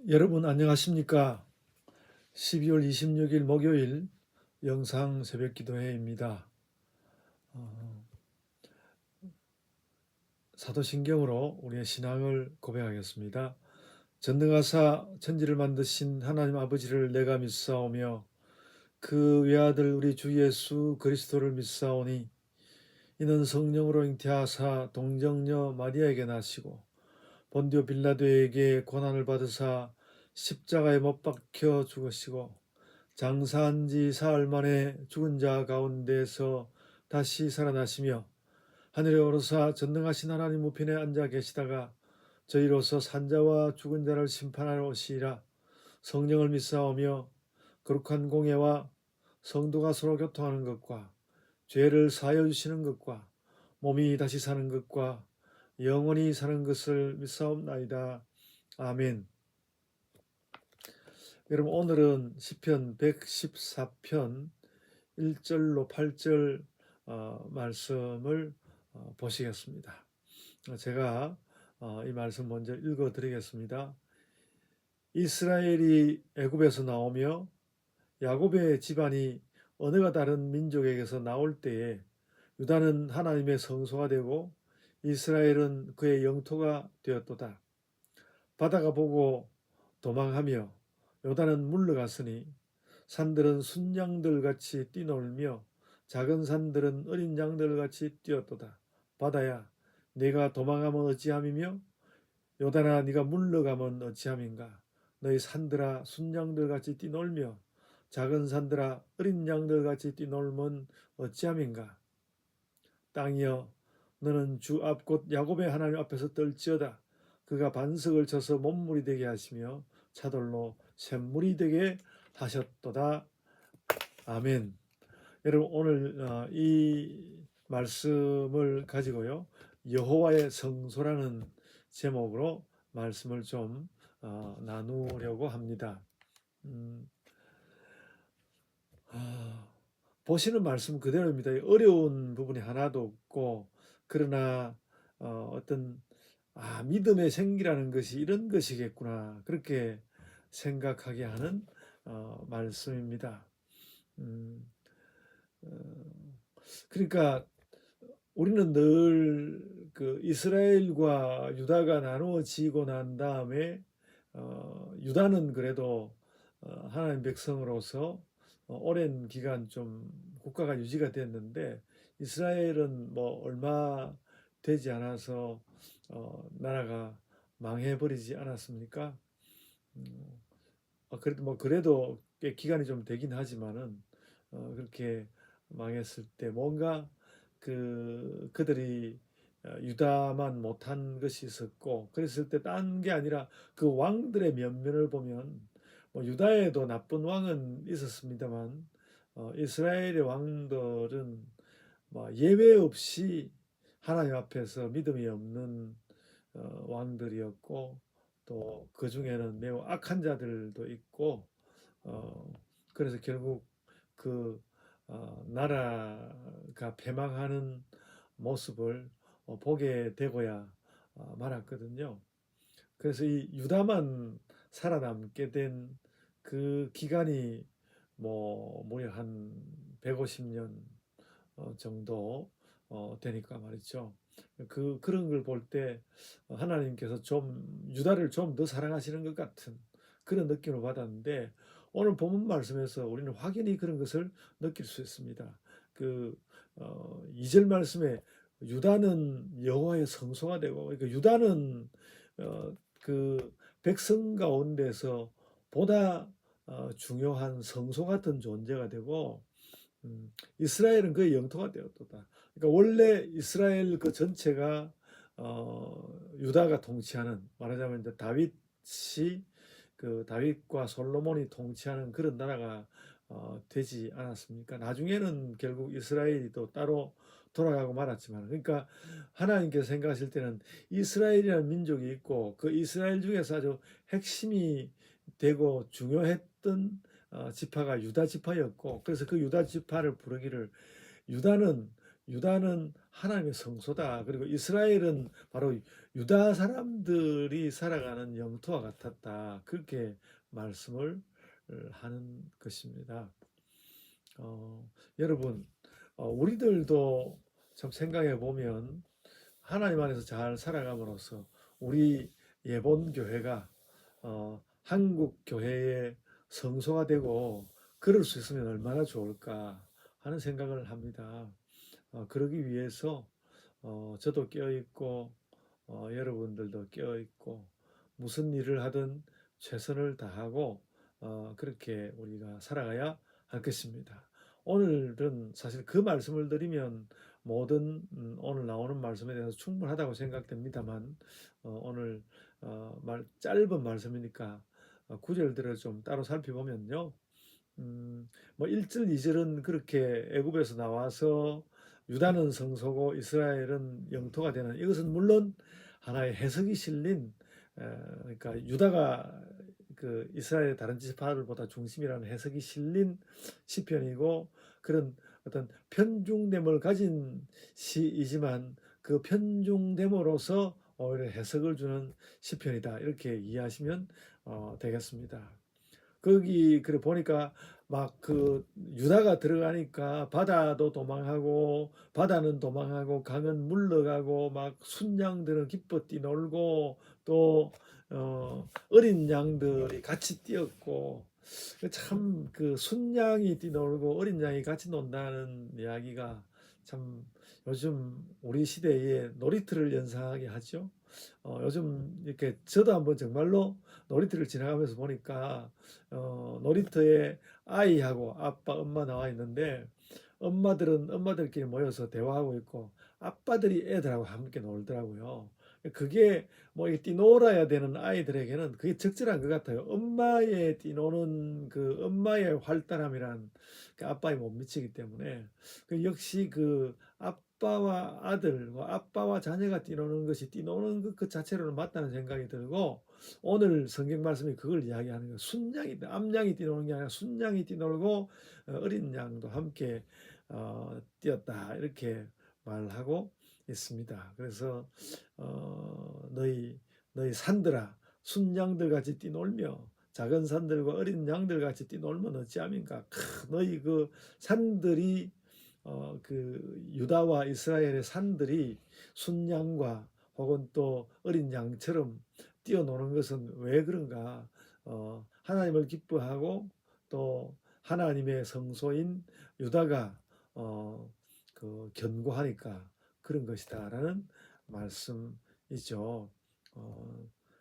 여러분 안녕하십니까? 12월 26일 목요일 영상 새벽 기도회입니다. 어, 사도신경으로 우리의 신앙을 고백하겠습니다. 전능하사 천지를 만드신 하나님 아버지를 내가 믿사오며 그 외아들 우리 주 예수 그리스도를 믿사오니 이는 성령으로 잉태하사 동정녀 마리아에게 나시고 본디오 빌라도에게 고난을 받으사 십자가에 못 박혀 죽으시고 장사한 지 사흘 만에 죽은 자 가운데서 다시 살아나시며 하늘에 오르사 전능하신 하나님 우편에 앉아 계시다가 저희로서 산자와 죽은 자를 심판하러 오시리라. 성령을 믿사오며 거룩한 공예와 성도가 서로 교통하는 것과 죄를 사하여 주시는 것과 몸이 다시 사는 것과 영원히 사는 것을 믿사옵나이다. 아멘. 여러분 오늘은 시편 114편 1절로 8절 말씀을 보시겠습니다. 제가 이 말씀 먼저 읽어 드리겠습니다. 이스라엘이 애굽에서 나오며 야곱의 집안이 언어가 다른 민족에게서 나올 때에 유다는 하나님의 성소가 되고 이스라엘은 그의 영토가 되었도다. 바다가 보고 도망하며 요단은 물러갔으니 산들은 순양들 같이 뛰놀며 작은 산들은 어린 양들 같이 뛰었도다. 바다야 네가 도망하면 어찌함이며 요단아 네가 물러가면 어찌함인가. 너희 산들아 순양들 같이 뛰놀며 작은 산들아 어린 양들 같이 뛰놀면 어찌함인가. 땅이여 너는 주 앞 곧 야곱의 하나님 앞에서 떨지어다. 그가 반석을 쳐서 못물이 되게 하시며 차돌로 샘물이 되게 하셨도다. 아멘. 여러분 오늘 이 말씀을 가지고요. 여호와의 성소라는 제목으로 말씀을 좀 나누려고 합니다. 보시는 말씀 그대로입니다. 어려운 부분이 하나도 없고 그러나 어떤 믿음의 생기라는 것이 이런 것이겠구나 그렇게 생각하게 하는 말씀입니다. 음, 어, 그러니까 우리는 늘 그 이스라엘과 유다가 나누어지고 난 다음에 유다는 그래도 하나님 백성으로서 오랜 기간 좀 국가가 유지가 됐는데 이스라엘은 뭐 얼마 되지 않아서 나라가 망해버리지 않았습니까? 음, 그래도 꽤 기간이 좀 되긴 하지만은 그렇게 망했을 때 뭔가 그들이 유다만 못한 것이 있었고 그랬을 때 딴 게 아니라 그 왕들의 면면을 보면 뭐 유다에도 나쁜 왕은 있었습니다만 이스라엘의 왕들은 뭐 예외 없이 하나님 앞에서 믿음이 없는 왕들이었고 또 그 중에는 매우 악한 자들도 있고 그래서 결국 그 나라가 패망하는 모습을 보게 되고야 말았거든요. 그래서 이 유다만 살아남게 된 그 기간이 뭐 무려 한 150년 정도 되니까 말이죠. 그런 걸 볼 때 하나님께서 좀 유다를 좀 더 사랑하시는 것 같은 그런 느낌을 받았는데 오늘 본문 말씀에서 우리는 확연히 그런 것을 느낄 수 있습니다. 그 2절 말씀에 유다는 여호와의 성소가 되고 그러니까 유다는 그 백성 가운데서 보다 중요한 성소 같은 존재가 되고 이스라엘은 그의 영토가 되었도다. 그러니까 원래 이스라엘 그 전체가 유다가 통치하는 말하자면 이제 다윗과 솔로몬이 통치하는 그런 나라가 되지 않았습니까? 나중에는 결국 이스라엘이 또 따로 돌아가고 말았지만 그러니까 하나님께서 생각하실 때는 이스라엘이라는 민족이 있고 그 이스라엘 중에서 아주 핵심이 되고 중요했던 지파가 유다 지파였고 그래서 그 유다 지파를 부르기를 유다는 유다는 하나님의 성소다. 그리고 이스라엘은 바로 유다 사람들이 살아가는 영토와 같았다. 그렇게 말씀을 하는 것입니다. 여러분, 우리들도 참 생각해 보면 하나님 안에서 잘 살아감으로써 우리 예본 교회가 한국 교회의 성소가 되고 그럴 수 있으면 얼마나 좋을까 하는 생각을 합니다. 그러기 위해서 저도 깨어있고 여러분들도 깨어있고 무슨 일을 하든 최선을 다하고 그렇게 우리가 살아가야 할 것입니다. 오늘은 사실 그 말씀을 드리면 모든 오늘 나오는 말씀에 대해서 충분하다고 생각됩니다만 오늘 짧은 말씀이니까 구절들을 좀 따로 살펴보면요. 뭐 1절, 2절은 그렇게 애굽에서 나와서 유다는 성소고 이스라엘은 영토가 되는, 이것은 물론 하나의 해석이 실린 그러니까 유다가 그 이스라엘의 다른 지파들보다 중심이라는 해석이 실린 시편이고 그런 어떤 편중됨을 가진 시이지만 그 편중됨으로서 오히려 해석을 주는 시편이다. 이렇게 이해하시면 되겠습니다. 거기 그래 보니까 막 그 유다가 들어가니까 바다도 도망하고 바다는 도망하고 강은 물러가고 막 순양들은 기뻐 뛰놀고 또 어린 양들이 같이 뛰었고 참 그 순양이 뛰놀고 어린 양이 같이 논다는 이야기가 참 요즘 우리 시대에 놀이터를 연상하게 하죠. 요즘 이렇게 저도 한번 정말로 놀이터를 지나가면서 보니까 놀이터에 아이하고 아빠, 엄마 나와 있는데 엄마들은 엄마들끼리 모여서 대화하고 있고 아빠들이 애들하고 함께 놀더라고요. 그게 뭐 뛰놀아야 되는 아이들에게는 그게 적절한 것 같아요. 엄마의 뛰노는 그 엄마의 활달함이란 그 아빠에 못 미치기 때문에 역시 그 아빠와 아들, 아빠와 자녀가 뛰노는 것이 뛰노는 그 자체로는 맞다는 생각이 들고 오늘 성경 말씀이 그걸 이야기하는 거예요. 순양이 암양이 뛰노는 게 아니라 순양이 뛰놀고 어린 양도 함께 뛰었다 이렇게 말하고 있습니다. 그래서 너희 산들아 순양들 같이 뛰놀며 작은 산들과 어린 양들 같이 뛰놀면 어찌함인가. 너희 그 산들이 그 유다와 이스라엘의 산들이 순양과 혹은 또 어린 양처럼 뛰어노는 것은 왜 그런가? 하나님을 기뻐하고 또 하나님의 성소인 유다가 그 견고하니까 그런 것이다라는 말씀이죠.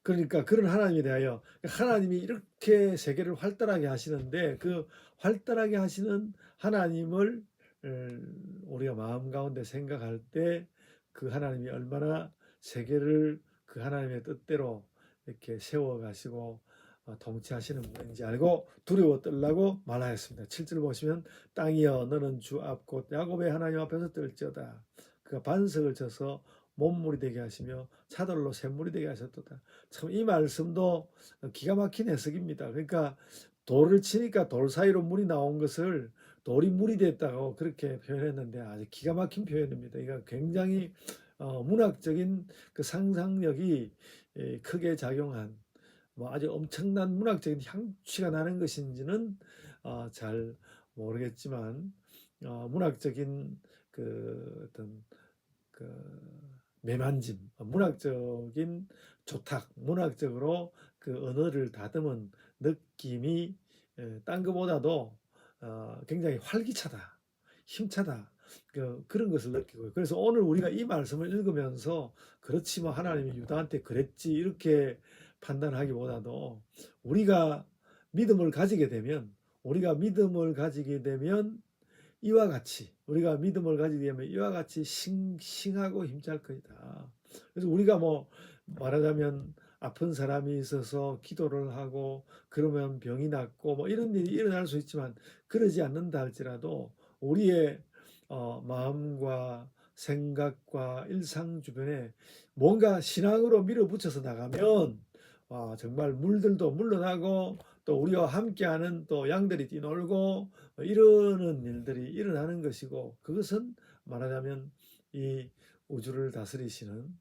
그러니까 그런 하나님에 대하여 하나님이 이렇게 세계를 활달하게 하시는데 그 활달하게 하시는 하나님을 우리가 마음 가운데 생각할 때 그 하나님이 얼마나 세계를 그 하나님의 뜻대로 이렇게 세워 가시고 통치하시는 분인지 알고 두려워 떨라고 말하였습니다. 7절 보시면 땅이여 너는 주 앞 곧 야곱의 하나님 앞에서 떨지어다. 그가 반석을 쳐서 몸물이 되게 하시며 차돌로 샘물이 되게 하셨도다. 참 이 말씀도 기가 막힌 해석입니다. 그러니까 돌을 치니까 돌 사이로 물이 나온 것을 돌이 물이 됐다고 그렇게 표현했는데 아주 기가 막힌 표현입니다. 이거 굉장히 문학적인 그 상상력이 크게 작용한 뭐 아주 엄청난 문학적인 향취가 나는 것인지는 잘 모르겠지만 문학적인 그 어떤 그 매만짐, 문학적인 조탁, 문학적으로 그 언어를 다듬은 느낌이 딴 것보다도 굉장히 활기차다, 힘차다. 그런 것을 느끼고요. 그래서 오늘 우리가 이 말씀을 읽으면서 그렇지 뭐 하나님이 유다한테 그랬지 이렇게 판단하기보다도 우리가 믿음을 가지게 되면 이와 같이 우리가 믿음을 가지게 되면 이와 같이 싱싱하고 힘찰 것이다. 그래서 우리가 뭐 말하자면 아픈 사람이 있어서 기도를 하고 그러면 병이 낫고 뭐 이런 일이 일어날 수 있지만 그러지 않는다 할지라도 우리의 마음과 생각과 일상 주변에 뭔가 신앙으로 밀어붙여서 나가면 정말 물들도 물러나고 또 우리와 함께하는 또 양들이 뛰놀고 이러는 일들이 일어나는 것이고 그것은 말하자면 이 우주를 다스리시는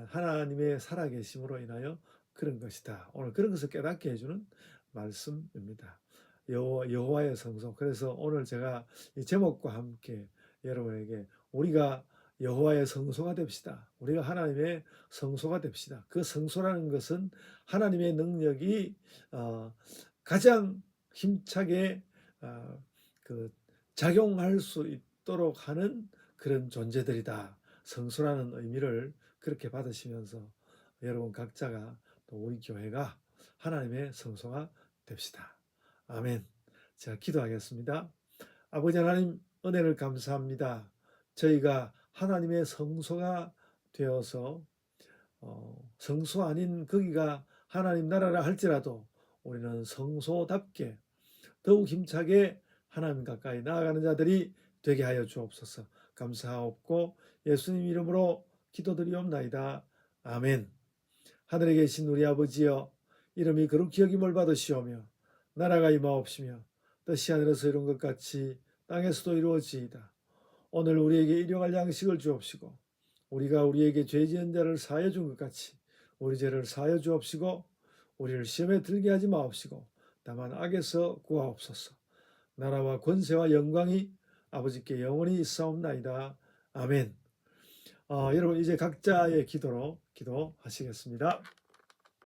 하나님의 살아계심으로 인하여 그런 것이다. 오늘 그런 것을 깨닫게 해주는 말씀입니다. 여호와의 성소. 그래서 오늘 제가 이 제목과 함께 여러분에게 우리가 여호와의 성소가 됩시다. 우리가 하나님의 성소가 됩시다. 그 성소라는 것은 하나님의 능력이 가장 힘차게 그 작용할 수 있도록 하는 그런 존재들이다. 성소라는 의미를 그렇게 받으시면서 여러분 각자가 또 우리 교회가 하나님의 성소가 됩시다. 아멘. 제가 기도하겠습니다. 아버지 하나님 은혜를 감사합니다. 저희가 하나님의 성소가 되어서 성소 아닌 거기가 하나님 나라라 할지라도 우리는 성소답게 더욱 힘차게 하나님 가까이 나아가는 자들이 되게 하여 주옵소서. 감사하옵고 예수님 이름으로 기도드리옵나이다. 아멘. 하늘에 계신 우리 아버지여, 이름이 거룩히 여김을 받으시오며 나라가 임하옵시며 뜻이 하늘에서 이룬 것 같이 땅에서도 이루어지이다. 오늘 우리에게 일용할 양식을 주옵시고 우리가 우리에게 죄 지은 자를 사하여 준 것 같이 우리 죄를 사하여 주옵시고 우리를 시험에 들게 하지 마옵시고 다만 악에서 구하옵소서. 나라와 권세와 영광이 아버지께 영원히 있사옵나이다. 아멘. 여러분 이제 각자의 기도로 기도하시겠습니다.